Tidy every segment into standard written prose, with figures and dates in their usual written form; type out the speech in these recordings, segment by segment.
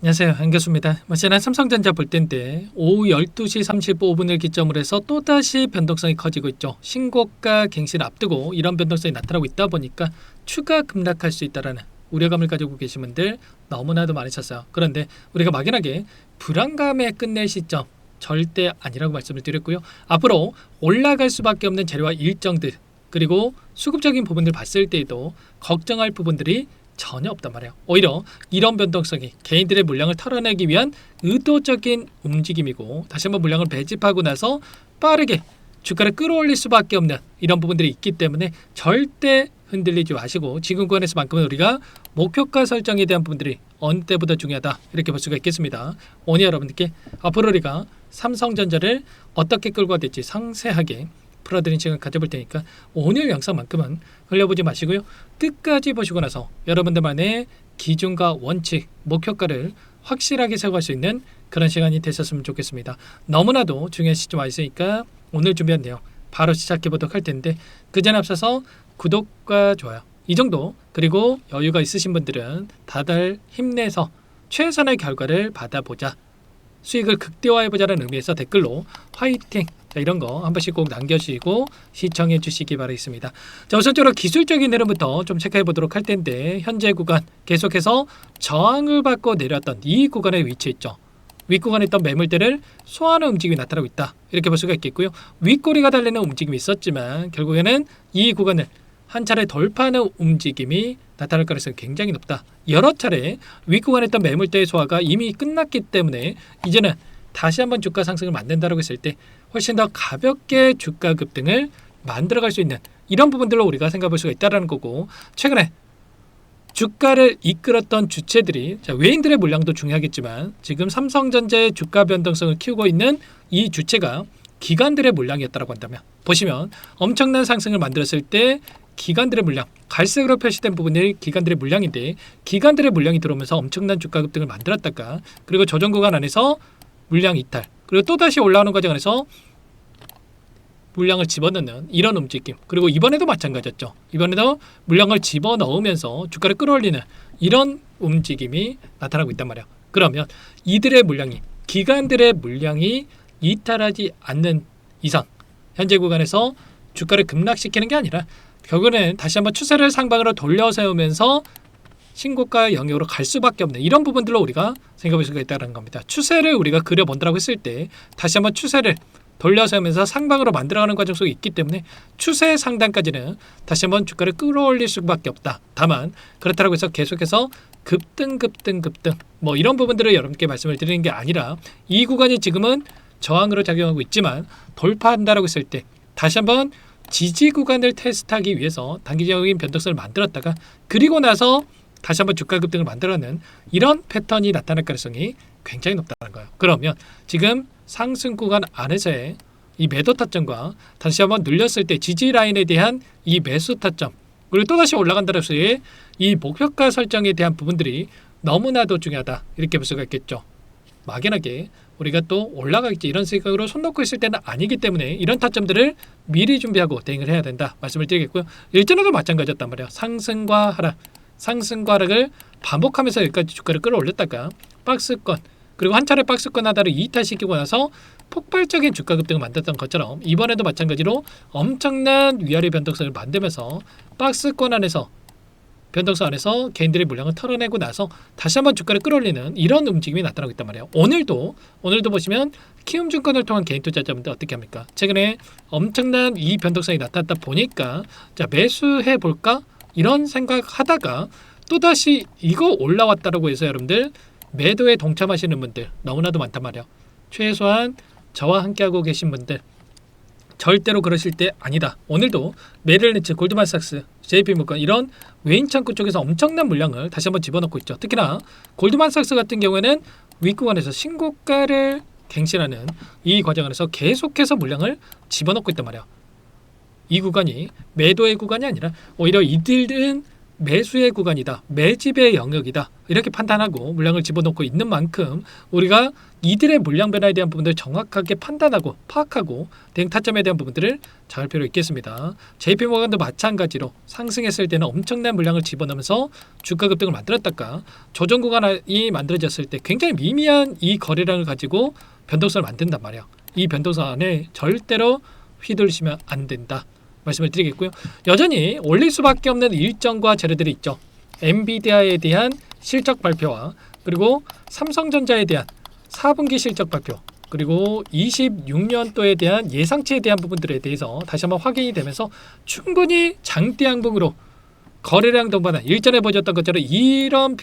안녕하세요. 안교수입니다. 지난 삼성전자 볼 때인데 오후 12시 35분을 기점으로 해서 또다시 변동성이 커지고 있죠. 신고가 갱신을 앞두고 이런 변동성이 나타나고 있다 보니까 추가 급락할 수 있다는 우려감을 가지고 계신 분들 너무나도 많으셨어요. 그런데 우리가 막연하게 불안감에 끝낼 시점 절대 아니라고 말씀을 드렸고요. 앞으로 올라갈 수밖에 없는 재료와 일정들 그리고 수급적인 부분들 봤을 때에도 걱정할 부분들이 전혀 없단 말이에요. 오히려 이런 변동성이 개인들의 물량을 털어내기 위한 의도적인 움직임이고 다시 한번 물량을 배집하고 나서 빠르게 주가를 끌어올릴 수밖에 없는 이런 부분들이 있기 때문에 절대 흔들리지 마시고 지금 구간에서만큼은 우리가 목표가 설정에 대한 부분들이 어느 때보다 중요하다 이렇게 볼 수가 있겠습니다. 오늘 여러분들께 앞으로 우리가 삼성전자를 어떻게 끌고 가야 될지 상세하게 풀어드린 시간 가져볼 테니까 오늘 영상만큼은 흘려보지 마시고요. 끝까지 보시고 나서 여러분들만의 기준과 원칙, 목표가를 확실하게 세워갈 수 있는 그런 시간이 되셨으면 좋겠습니다. 너무나도 중요한 시점 와 있으니까 오늘 준비한 내용 바로 시작해 보도록 할 텐데 그 전에 앞서서 구독과 좋아요 이 정도 그리고 여유가 있으신 분들은 다들 힘내서 최선의 결과를 받아보자 수익을 극대화해보자는 의미에서 댓글로 화이팅 이런 거 한 번씩 꼭 남겨주시고 시청해 주시기 바라겠습니다. 자, 우선적으로 기술적인 흐름부터 좀 체크해 보도록 할 텐데 현재 구간 계속해서 저항을 받고 내렸던 이 구간에 위치해 있죠. 윗구간에 있던 매물대를 소화하는 움직임이 나타나고 있다. 이렇게 볼 수가 있겠고요. 윗꼬리가 달리는 움직임이 있었지만 결국에는 이 구간을 한 차례 돌파하는 움직임이 나타날 가능성이 굉장히 높다. 여러 차례 윗구간에 있던 매물대의 소화가 이미 끝났기 때문에 이제는 다시 한번 주가 상승을 만든다고 했을 때 훨씬 더 가볍게 주가 급등을 만들어갈 수 있는 이런 부분들로 우리가 생각해 볼 수가 있다는 거고 최근에 주가를 이끌었던 주체들이 외인들의 물량도 중요하겠지만 지금 삼성전자의 주가 변동성을 키우고 있는 이 주체가 기관들의 물량이었다고 한다면 보시면 엄청난 상승을 만들었을 때 기관들의 물량, 갈색으로 표시된 부분이 기관들의 물량인데 기관들의 물량이 들어오면서 엄청난 주가 급등을 만들었다가 그리고 조정 구간 안에서 물량 이탈 그리고 또다시 올라오는 과정 안에서 물량을 집어넣는 이런 움직임 그리고 이번에도 마찬가지였죠. 이번에도 물량을 집어넣으면서 주가를 끌어올리는 이런 움직임이 나타나고 있단 말이에요. 그러면 이들의 물량이 기관들의 물량이 이탈하지 않는 이상 현재 구간에서 주가를 급락시키는 게 아니라 결국에는 다시 한번 추세를 상방으로 돌려세우면서 신고가 영역으로 갈 수밖에 없는 이런 부분들로 우리가 생각할 수가 있다는 겁니다. 추세를 우리가 그려본다고 했을 때 다시 한번 추세를 돌려세우면서 상방으로 만들어가는 과정 속에 있기 때문에 추세 상단까지는 다시 한번 주가를 끌어올릴 수밖에 없다. 다만 그렇다고 해서 계속해서 급등 뭐 이런 부분들을 여러분께 말씀을 드리는 게 아니라 이 구간이 지금은 저항으로 작용하고 있지만 돌파한다라고 했을 때 다시 한번 지지 구간을 테스트하기 위해서 단기적인 변동성을 만들었다가 그리고 나서 다시 한번 주가 급등을 만들어내는 이런 패턴이 나타날 가능성이 굉장히 높다는 거예요. 그러면 지금 상승 구간 안에서의 이 매도 타점과 다시 한번 눌렸을 때 지지 라인에 대한 이 매수 타점 그리고 또다시 올라간다는 것의 이 목표가 설정에 대한 부분들이 너무나도 중요하다 이렇게 볼 수가 있겠죠. 막연하게 우리가 또 올라가겠지 이런 생각으로 손 놓고 있을 때는 아니기 때문에 이런 타점들을 미리 준비하고 대응을 해야 된다 말씀을 드리겠고요. 일전에도 마찬가지였단 말이에요. 상승과 하락을 반복하면서 여기까지 주가를 끌어올렸다가 박스권 그리고 한 차례 박스권 하나를 이탈시키고 나서 폭발적인 주가 급등을 만들었던 것처럼 이번에도 마찬가지로 엄청난 위아래 변동성을 만들면서 박스권 안에서 변동성 안에서 개인들의 물량을 털어내고 나서 다시 한번 주가를 끌어올리는 이런 움직임이 나타나고 있단 말이에요. 오늘도 보시면 키움증권을 통한 개인 투자자분들 어떻게 합니까? 최근에 엄청난 이 변동성이 나타났다 보니까 자 매수해 볼까? 이런 생각하다가 또다시 이거 올라왔다라고 해서 여러분들 매도에 동참하시는 분들 너무나도 많단 말이에요. 최소한 저와 함께하고 계신 분들 절대로 그러실 때 아니다. 오늘도 메릴린치, 골드만삭스, JP모건 이런 외인 창구 쪽에서 엄청난 물량을 다시 한번 집어넣고 있죠. 특히나 골드만삭스 같은 경우에는 윗구간에서 신고가를 갱신하는 이 과정 안에서 계속해서 물량을 집어넣고 있단 말이에요. 이 구간이 매도의 구간이 아니라 오히려 이들은 매수의 구간이다, 매집의 영역이다 이렇게 판단하고 물량을 집어넣고 있는 만큼 우리가 이들의 물량 변화에 대한 부분들을 정확하게 판단하고 파악하고 대응 타점에 대한 부분들을 잘 필요 있겠습니다. JP모건도 마찬가지로 상승했을 때는 엄청난 물량을 집어넣으면서 주가 급등을 만들었다가 조정 구간이 만들어졌을 때 굉장히 미미한 이 거래량을 가지고 변동성을 만든단 말이야. 이 변동성 안에 절대로 휘둘리시면 안 된다 말씀을 드리겠고요. 여전히 올릴 수밖에 없는 일정과 재료들이 있죠. 엔비디아에 대한 실적 발표와 그리고 삼성전자에 대한 4분기 실적 발표 그리고 26년도에 대한 예상치에 대한 부분들에 대해서 다시 한번 확인이 되면서 충분히 장대 양봉으로 거래량 동반한 일전에 보여줬던 것처럼 이런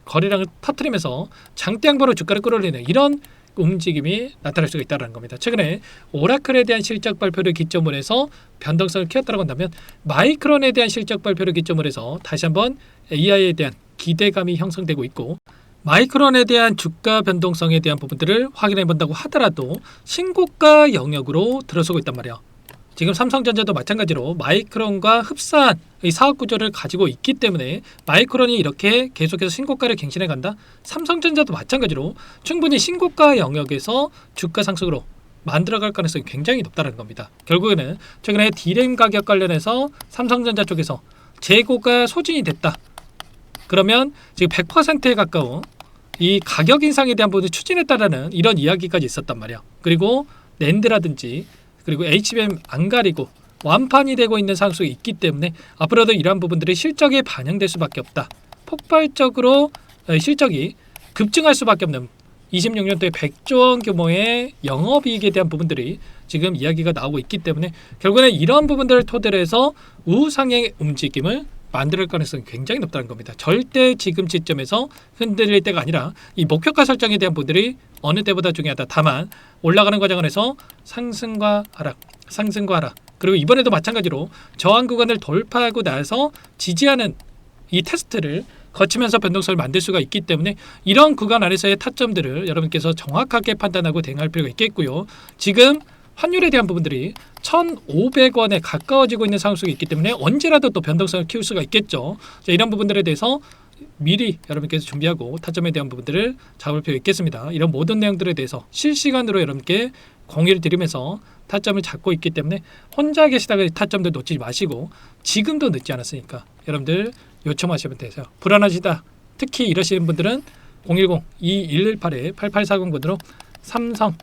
거래량을 터뜨리면서 장대 양봉으로 주가를 끌어올리는 이런 움직임이 나타날 수가 있다는 겁니다. 최근에 오라클에 대한 실적 발표를 기점으로 해서 변동성을 키웠다고 한다면 마이크론에 대한 실적 발표를 기점으로 해서 다시 한번 AI에 대한 기대감이 형성되고 있고 마이크론에 대한 주가 변동성에 대한 부분들을 확인해 본다고 하더라도 신고가 영역으로 들어서고 있단 말이에요. 지금 삼성전자도 마찬가지로 마이크론과 흡사한 이 사업 구조를 가지고 있기 때문에 마이크론이 이렇게 계속해서 신고가를 갱신해 간다. 삼성전자도 마찬가지로 충분히 신고가 영역에서 주가 상승으로 만들어갈 가능성이 굉장히 높다는 겁니다. 결국에는 최근에 D램 가격 관련해서 삼성전자 쪽에서 재고가 소진이 됐다. 그러면 지금 100%에 가까운 이 가격 인상에 대한 부분을 추진했다라는 이런 이야기까지 있었단 말이야. 그리고 낸드라든지 그리고 HBM 안 가리고 완판이 되고 있는 상황이 있기 때문에 앞으로도 이러한 부분들이 실적에 반영될 수밖에 없다. 폭발적으로 실적이 급증할 수밖에 없는 26년도에 100조 원 규모의 영업이익에 대한 부분들이 지금 이야기가 나오고 있기 때문에 결국에는 이런 부분들을 토대로 해서 우상향의 움직임을 만들 가능성이 굉장히 높다는 겁니다. 절대 지금 시점에서 흔들릴 때가 아니라 이 목표가 설정에 대한 부분들이 어느 때보다 중요하다. 다만 올라가는 과정을 해서 상승과 하락, 상승과 하락 그리고 이번에도 마찬가지로 저항 구간을 돌파하고 나서 지지하는 이 테스트를 거치면서 변동성을 만들 수가 있기 때문에 이런 구간 안에서의 타점들을 여러분께서 정확하게 판단하고 대응할 필요가 있겠고요. 지금 환율에 대한 부분들이 1,500원에 가까워지고 있는 상황 속에 있기 때문에 언제라도 또 변동성을 키울 수가 있겠죠. 자, 이런 부분들에 대해서 미리 여러분께서 준비하고 타점에 대한 부분들을 잡을 필요 있겠습니다. 이런 모든 내용들에 대해서 실시간으로 여러분께 공유를 드리면서 타점을 잡고 있기 때문에 혼자 계시다가 타점들 놓치지 마시고 지금도 늦지 않았으니까 여러분들 요청하시면 되세요. 불안하시다. 특히 이러시는 분들은 010-2118-8840번으로 삼성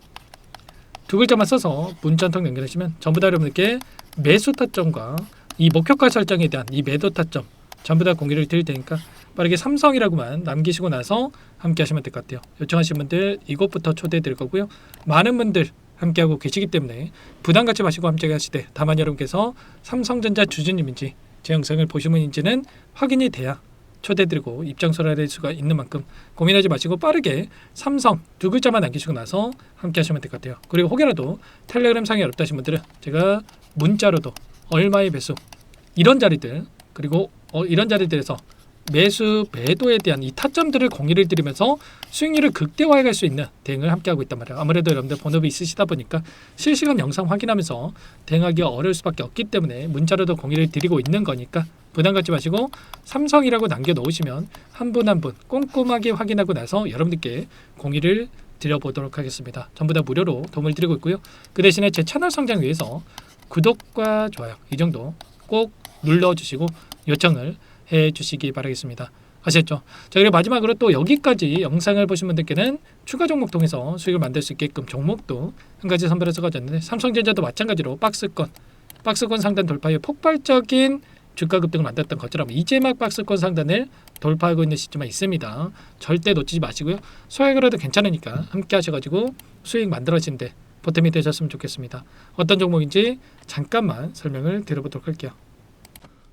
두 글자만 써서 문자 한 통 연결하시면 전부 다 여러분들께 매수 타점과 이 목표가 설정에 대한 이 매도 타점 전부 다 공유를 드릴 테니까 빠르게 삼성이라고만 남기시고 나서 함께 하시면 될 것 같아요. 요청하신 분들 이곳부터 초대해 드릴 거고요. 많은 분들 함께하고 계시기 때문에 부담 갖지 마시고 함께 하시되 다만 여러분께서 삼성전자 주주님인지 제 영상을 보신 분인지는 확인이 돼야 초대드리고 입장서를 낼 수가 있는 만큼 고민하지 마시고 빠르게 삼성 두 글자만 남기시고 나서 함께 하시면 될 것 같아요. 그리고 혹여라도 텔레그램 상이 어렵다신 분들은 제가 문자로도 얼마의 매수 이런 자리들 그리고 이런 자리들에서 매수 매도에 대한 이 타점들을 공유를 드리면서 수익률을 극대화해 갈 수 있는 대응을 함께하고 있단 말이에요. 아무래도 여러분들 본업이 있으시다 보니까 실시간 영상 확인하면서 대응하기가 어려울 수밖에 없기 때문에 문자로도 공유를 드리고 있는 거니까 부담 갖지 마시고 삼성이라고 남겨놓으시면 한 분 한 분 꼼꼼하게 확인하고 나서 여러분들께 공유를 드려보도록 하겠습니다. 전부 다 무료로 도움을 드리고 있고요. 그 대신에 제 채널 성장 위해서 구독과 좋아요 이 정도 꼭 눌러주시고 요청을 해주시기 바라겠습니다. 아셨죠? 자, 그리고 마지막으로 또 여기까지 영상을 보신 분들께는 추가 종목 통해서 수익을 만들 수 있게끔 종목도 한 가지 선별해서 가졌는데 삼성전자도 마찬가지로 박스권 상단 돌파에 폭발적인 주가 급등을 만들었던 것처럼 이제 막 박스권 상단을 돌파하고 있는 시점에 있습니다. 절대 놓치지 마시고요. 소액으로도 괜찮으니까 함께 하셔가지고 수익 만들어지는데 보탬이 되셨으면 좋겠습니다. 어떤 종목인지 잠깐만 설명을 드려보도록 할게요.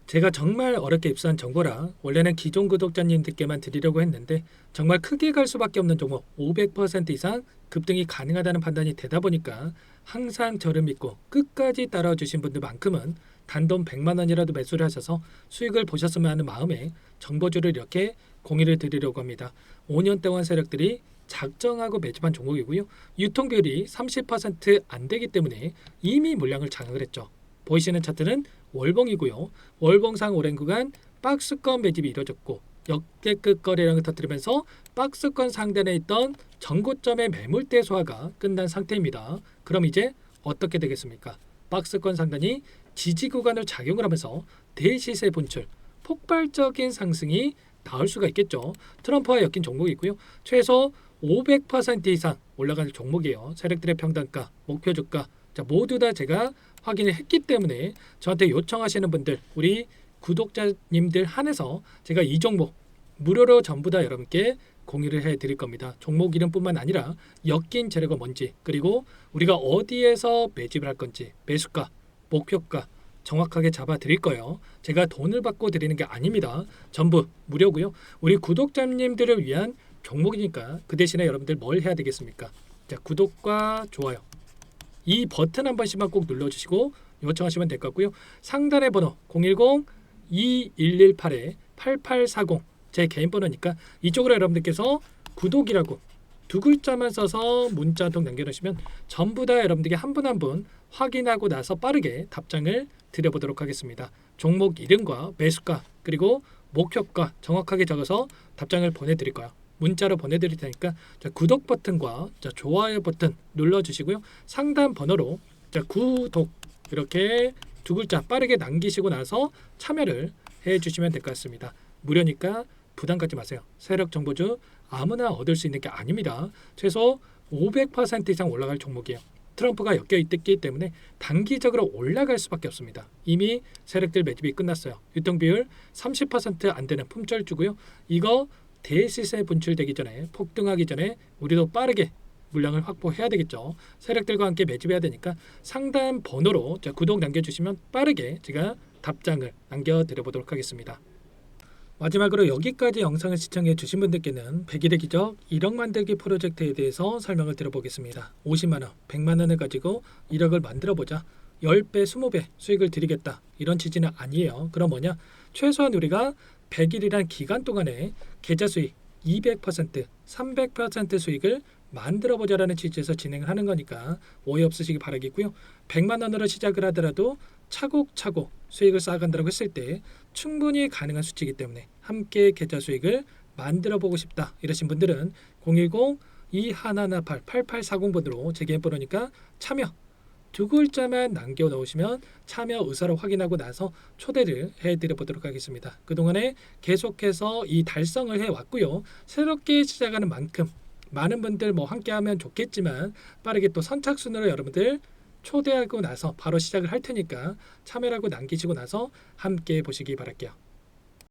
제가 정말 어렵게 입수한 정보라 원래는 기존 구독자님들께만 드리려고 했는데 정말 크게 갈 수밖에 없는 종목 500% 이상 급등이 가능하다는 판단이 되다 보니까 항상 저를 믿고 끝까지 따라와 주신 분들만큼은 단돈 100만 원이라도 매수를 하셔서 수익을 보셨으면 하는 마음에 정보주를 이렇게 공유를 드리려고 합니다. 5년 동안 세력들이 작정하고 매집한 종목이고요. 유통비율이 30% 안 되기 때문에 이미 물량을 장악을 했죠. 보이시는 차트는 월봉이고요. 월봉상 오랜 구간 박스권 매집이 이루어졌고 역대급 거래량을 터뜨리면서 박스권 상단에 있던 전고점의 매물대 소화가 끝난 상태입니다. 그럼 이제 어떻게 되겠습니까? 박스권 상단이 지지 구간을 작용을 하면서 대시세 분출, 폭발적인 상승이 나올 수가 있겠죠. 트럼프와 엮인 종목이 있고요. 최소 500% 이상 올라갈 종목이에요. 세력들의 평단가, 목표 주가 모두 다 제가 확인을 했기 때문에 저한테 요청하시는 분들, 우리 구독자님들 한해서 제가 이 종목 무료로 전부 다 여러분께 공유를 해드릴 겁니다. 종목 이름뿐만 아니라 엮인 재료가 뭔지, 그리고 우리가 어디에서 매집을 할 건지, 매수가, 목표가 정확하게 잡아 드릴 거예요. 제가 돈을 받고 드리는 게 아닙니다. 전부 무료고요. 우리 구독자님들을 위한 종목이니까 그 대신에 여러분들 뭘 해야 되겠습니까? 자, 구독과 좋아요 이 버튼 한 번씩만 꼭 눌러주시고 요청하시면 될 것 같고요. 상단의 번호 010-2118-8840 제 개인 번호니까 이쪽으로 여러분들께서 구독이라고 두 글자만 써서 문자 한 통 남겨놓으시면 전부 다 여러분들께 한 분 한 분 확인하고 나서 빠르게 답장을 드려보도록 하겠습니다. 종목 이름과 매수가 그리고 목표가 정확하게 적어서 답장을 보내드릴 거예요. 문자로 보내드릴 테니까 자, 구독 버튼과 자, 좋아요 버튼 눌러주시고요. 상단 번호로 자, 구독 이렇게 두 글자 빠르게 남기시고 나서 참여를 해주시면 될 것 같습니다. 무료니까 부담 갖지 마세요. 세력 정보주 아무나 얻을 수 있는 게 아닙니다. 최소 500% 이상 올라갈 종목이에요. 트럼프가 엮여 있기 때문에 단기적으로 올라갈 수밖에 없습니다. 이미 세력들 매집이 끝났어요. 유통비율 30% 안 되는 품절주고요. 이거 대시세 분출되기 전에 폭등하기 전에 우리도 빠르게 물량을 확보해야 되겠죠. 세력들과 함께 매집해야 되니까 상단 번호로 자, 구독 남겨주시면 빠르게 제가 답장을 남겨드려보도록 하겠습니다. 마지막으로 여기까지 영상을 시청해 주신 분들께는 100일의 기적 1억 만들기 프로젝트에 대해서 설명을 드려보겠습니다. 50만원, 100만원을 가지고 1억을 만들어보자. 10배, 20배 수익을 드리겠다. 이런 취지는 아니에요. 그럼 뭐냐? 최소한 우리가 100일이란 기간 동안에 계좌 수익 200%, 300% 수익을 만들어보자라는 취지에서 진행을 하는 거니까 오해 없으시기 바라겠고요. 100만 원으로 시작을 하더라도 차곡차곡 수익을 쌓아간다고 했을 때 충분히 가능한 수치이기 때문에 함께 계좌 수익을 만들어보고 싶다 이러신 분들은 010-2118-8840번으로 제 개인 번호니까 참여 두 글자만 남겨 놓으시면 참여 의사를 확인하고 나서 초대를 해드려 보도록 하겠습니다. 그동안에 계속해서 이 달성을 해왔고요. 새롭게 시작하는 만큼 많은 분들 함께하면 좋겠지만 빠르게 또 선착순으로 여러분들 초대하고 나서 바로 시작을 할 테니까 참여라고 남기시고 나서 함께 보시기 바랄게요.